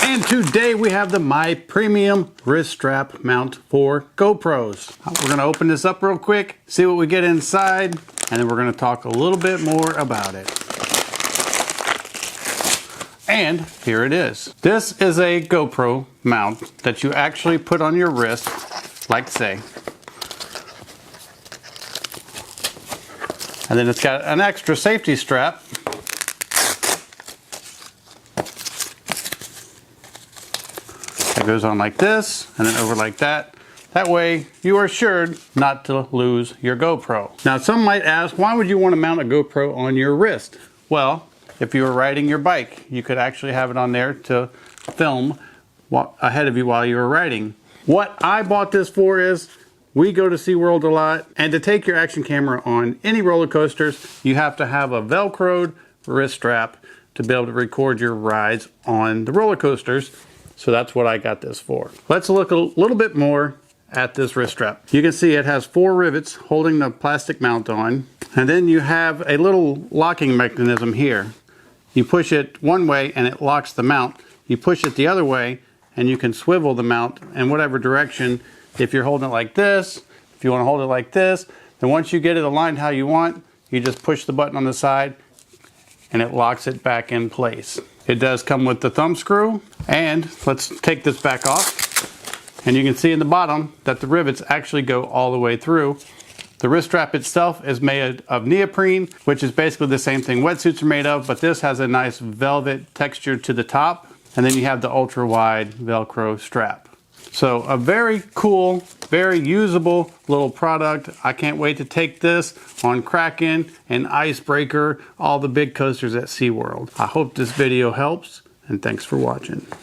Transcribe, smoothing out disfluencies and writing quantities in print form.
And today we have the MiPremium wrist strap mount for GoPros. We're going to open this up real quick, see what we get inside, and then we're going to talk a little bit more about it. And here it is. This is a GoPro mount that you actually put on your wrist, like so. And then it's got an extra safety strap. It goes on like this and then over like that. That way you are assured not to lose your GoPro. Now some might ask, why would you want to mount a GoPro on your wrist? Well, if you were riding your bike, you could actually have it on there to film ahead of you while you were riding. What I bought this for is, we go to SeaWorld a lot, and to take your action camera on any roller coasters, you have to have a Velcroed wrist strap to be able to record your rides on the roller coasters. So that's what I got this for. Let's look a little bit more at this wrist strap. You can see it has 4 rivets holding the plastic mount on, and then you have a little locking mechanism here. You push it one way and it locks the mount. You push it the other way and you can swivel the mount in whatever direction. If you're holding it like this, if you want to hold it like this, then once you get it aligned how you want, you just push the button on the side and it locks it back in place. It does come with the thumb screw, and let's take this back off. And you can see in the bottom that the rivets actually go all the way through. The wrist strap itself is made of neoprene, which is basically the same thing wetsuits are made of, but this has a nice velvet texture to the top. And then you have the ultra wide Velcro strap. So a very cool, very usable little product. I can't wait to take this on Kraken and Icebreaker, all the big coasters at SeaWorld. I hope this video helps, and thanks for watching.